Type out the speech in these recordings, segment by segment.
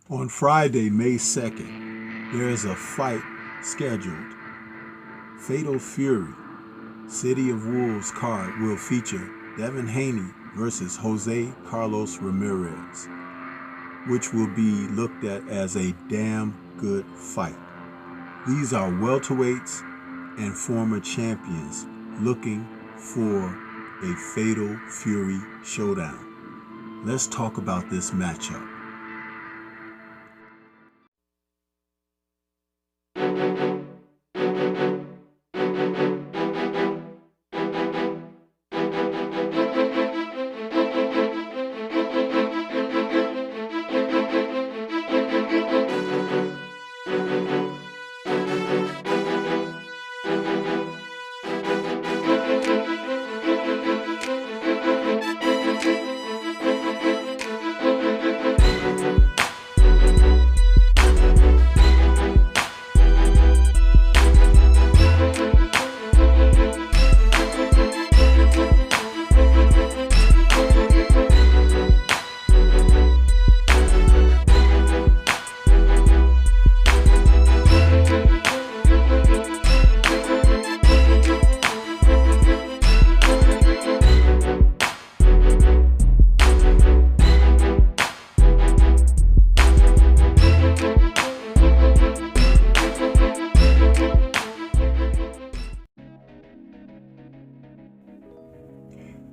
On Friday, May 2nd, there is a fight scheduled. Fatal Fury, City of Wolves card will feature Devin Haney versus Jose Carlos Ramirez, which will be looked at as a damn good fight. These are welterweights and former champions looking for a Fatal Fury showdown. Let's talk about this matchup.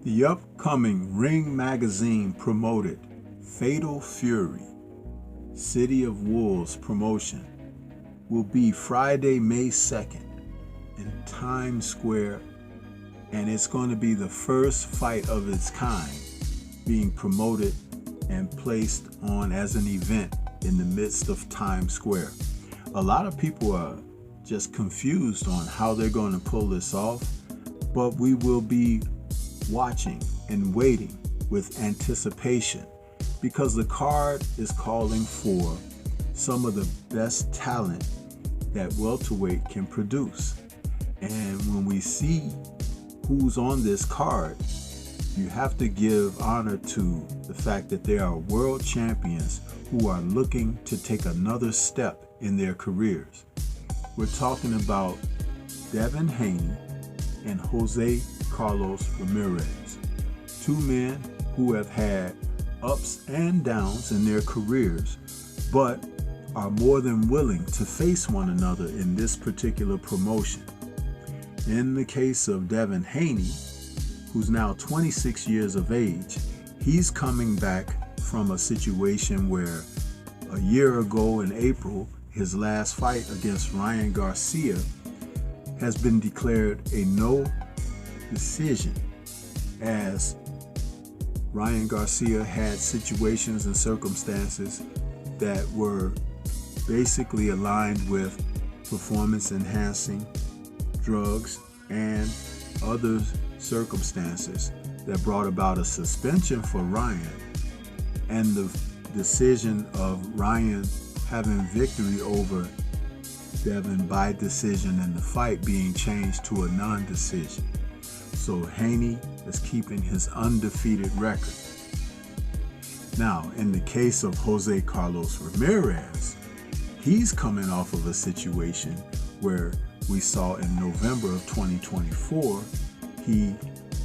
The upcoming Ring Magazine promoted Fatal Fury, City of Wolves promotion will be Friday, May 2nd in Times Square, and it's going to be the first fight of its kind being promoted and placed on as an event in the midst of Times Square. A lot of people are just confused on how they're going to pull this off, but we will be watching and waiting with anticipation because the card is calling for some of the best talent that welterweight can produce. And when we see who's on this card, you have to give honor to the fact that there are world champions who are looking to take another step in their careers. We're talking about Devin Haney and Jose Carlos Ramirez, two men who have had ups and downs in their careers, but are more than willing to face one another in this particular promotion. In the case of Devin Haney, who's now 26 years of age, he's coming back from a situation where a year ago in April, his last fight against Ryan Garcia has been declared a no decision, as Ryan Garcia had situations and circumstances that were basically aligned with performance enhancing drugs and other circumstances that brought about a suspension for Ryan, and the decision of Ryan having victory over Devin by decision and the fight being changed to a non-decision. So Haney is keeping his undefeated record. Now, in the case of Jose Carlos Ramirez, he's coming off of a situation where we saw in November of 2024, he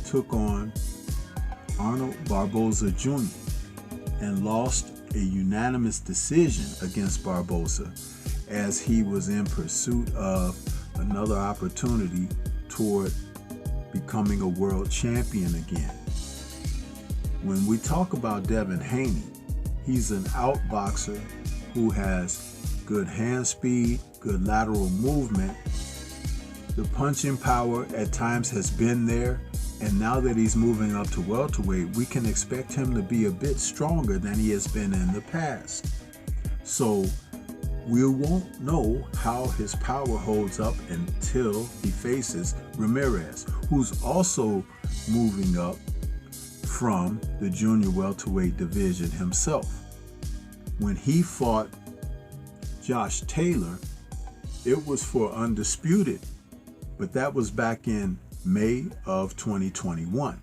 took on Arnold Barboza Jr. and lost a unanimous decision against Barboza as he was in pursuit of another opportunity toward becoming a world champion again. When we talk about Devin Haney, he's an outboxer who has good hand speed, good lateral movement. The punching power at times has been there, and now that he's moving up to welterweight, we can expect him to be a bit stronger than he has been in the past. So we won't know how his power holds up until he faces Ramirez, who's also moving up from the junior welterweight division himself. When he fought Josh Taylor, it was for undisputed, but that was back in May of 2021.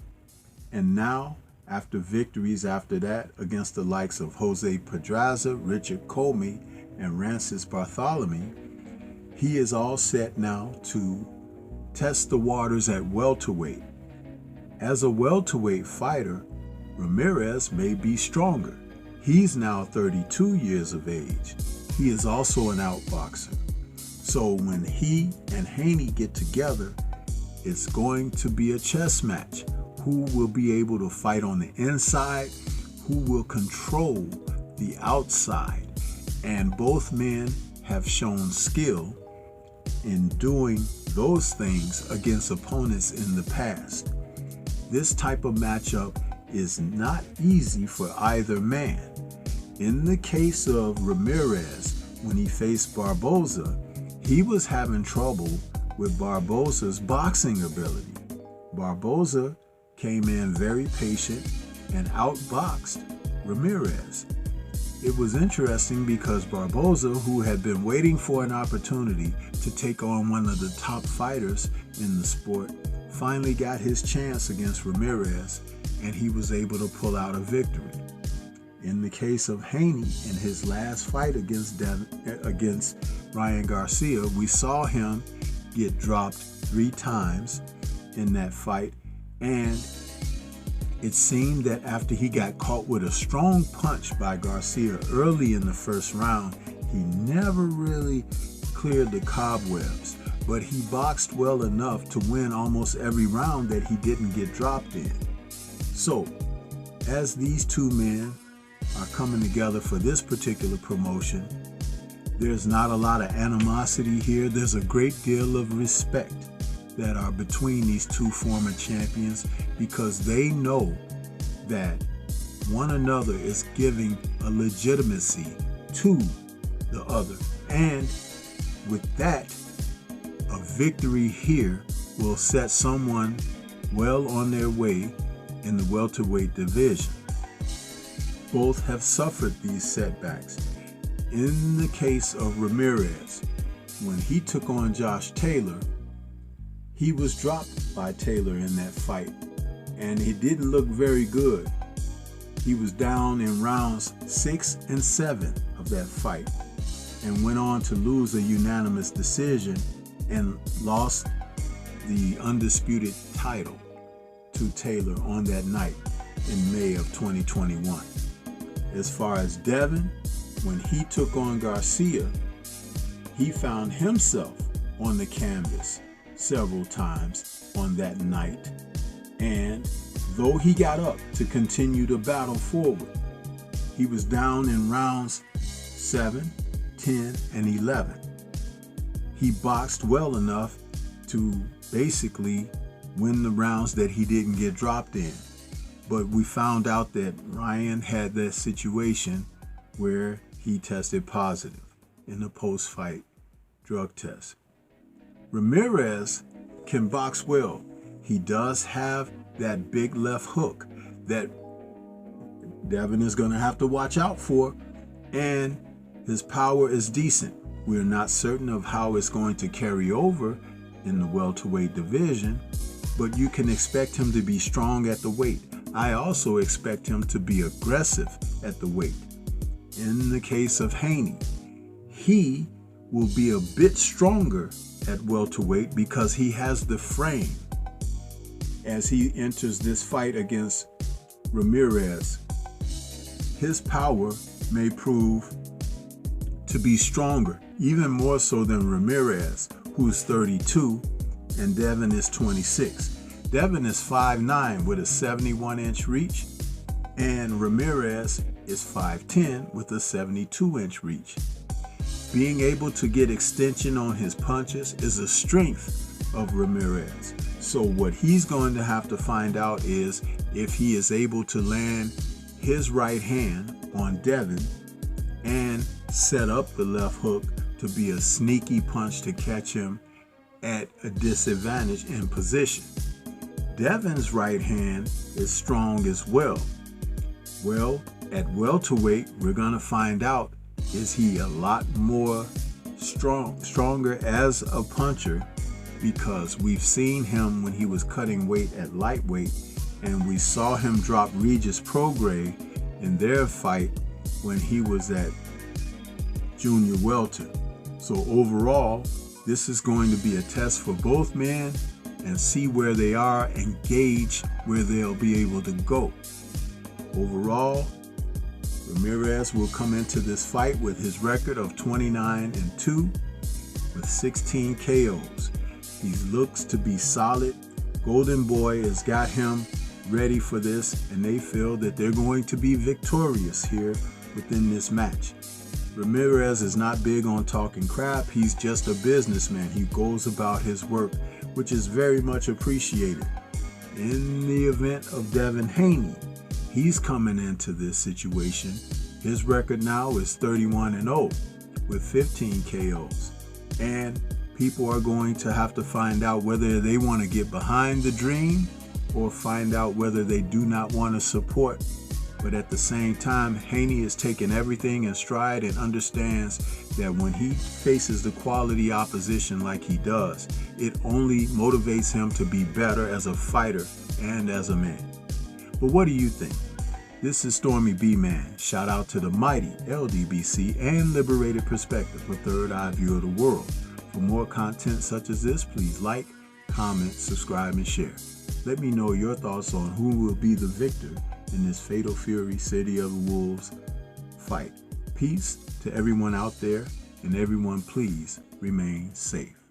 And now After victories after that against the likes of Jose Pedraza, Richard Comey, and Rancis Bartholomew, he is all set now to test the waters at welterweight. As a welterweight fighter, Ramirez may be stronger. He's now 32 years of age. He is also an outboxer. So when he and Haney get together, it's going to be a chess match. Who will be able to fight on the inside? Who will control the outside? And both men have shown skill in doing those things against opponents in the past. This type of matchup is not easy for either man. In the case of Ramirez, when he faced Barboza, he was having trouble with Barboza's boxing ability. Barboza came in very patient and outboxed Ramirez. It was interesting because Barboza, who had been waiting for an opportunity to take on one of the top fighters in the sport, finally got his chance against Ramirez, and he was able to pull out a victory. In the case of Haney, in his last fight against Ryan Garcia, we saw him get dropped 3 times in that fight, and it seemed that after he got caught with a strong punch by Garcia early in the first round, he never really cleared the cobwebs, but he boxed well enough to win almost every round that he didn't get dropped in. So, as these two men are coming together for this particular promotion, there's not a lot of animosity here. There's a great deal of respect that are between these two former champions, because they know that one another is giving a legitimacy to the other. And with that, a victory here will set someone well on their way in the welterweight division. Both have suffered these setbacks. In the case of Ramirez, when he took on Josh Taylor, he was dropped by Taylor in that fight, and it didn't look very good. He was down in rounds 6 and 7 of that fight and went on to lose a unanimous decision and lost the undisputed title to Taylor on that night in May of 2021. As far as Dazn, when he took on Garcia, he found himself on the canvas several times on that night, and though he got up to continue to battle forward, he was down in rounds 7, 10, and 11. He boxed well enough to basically win the rounds that he didn't get dropped in, but we found out that Ryan had that situation where he tested positive in the post-fight drug test. Ramirez can box well. He does have that big left hook that Dazn is going to have to watch out for, and his power is decent. We're not certain of how it's going to carry over in the welterweight division, but you can expect him to be strong at the weight. I also expect him to be aggressive at the weight. In the case of Haney, he will be a bit stronger at welterweight because he has the frame as he enters this fight against Ramirez. His power may prove to be stronger, even more so than Ramirez, who's 32, and Dazn is 26. Dazn is 5'9" with a 71-inch reach, and Ramirez is 5'10" with a 72-inch reach. Being able to get extension on his punches is a strength of Ramirez. So what he's going to have to find out is if he is able to land his right hand on Dazn and set up the left hook to be a sneaky punch to catch him at a disadvantage in position. Dazn's right hand is strong as well. Well, at welterweight, we're going to find out, is he a lot more stronger as a puncher, because we've seen him when he was cutting weight at lightweight, and we saw him drop Regis Prograis in their fight when he was at junior welter. So overall, this is going to be a test for both men and see where they are and gauge where they'll be able to go. Overall, Ramirez will come into this fight with his record of 29-2 with 16 KOs. He looks to be solid. Golden Boy has got him ready for this, and they feel that they're going to be victorious here within this match. Ramirez is not big on talking crap. He's just a businessman. He goes about his work, which is very much appreciated. In the event of Devin Haney, he's coming into this situation. His record now is 31-0 with 15 KOs. And people are going to have to find out whether they want to get behind the dream or find out whether they do not want to support. But at the same time, Haney is taking everything in stride and understands that when he faces the quality opposition like he does, it only motivates him to be better as a fighter and as a man. But what do you think? This is Stormy B-Man. Shout out to the mighty LDBC and Liberated Perspective, a third eye view of the world. For more content such as this, please like, comment, subscribe, and share. Let me know your thoughts on who will be the victor in this Fatal Fury City of the Wolves fight. Peace to everyone out there, and everyone please remain safe.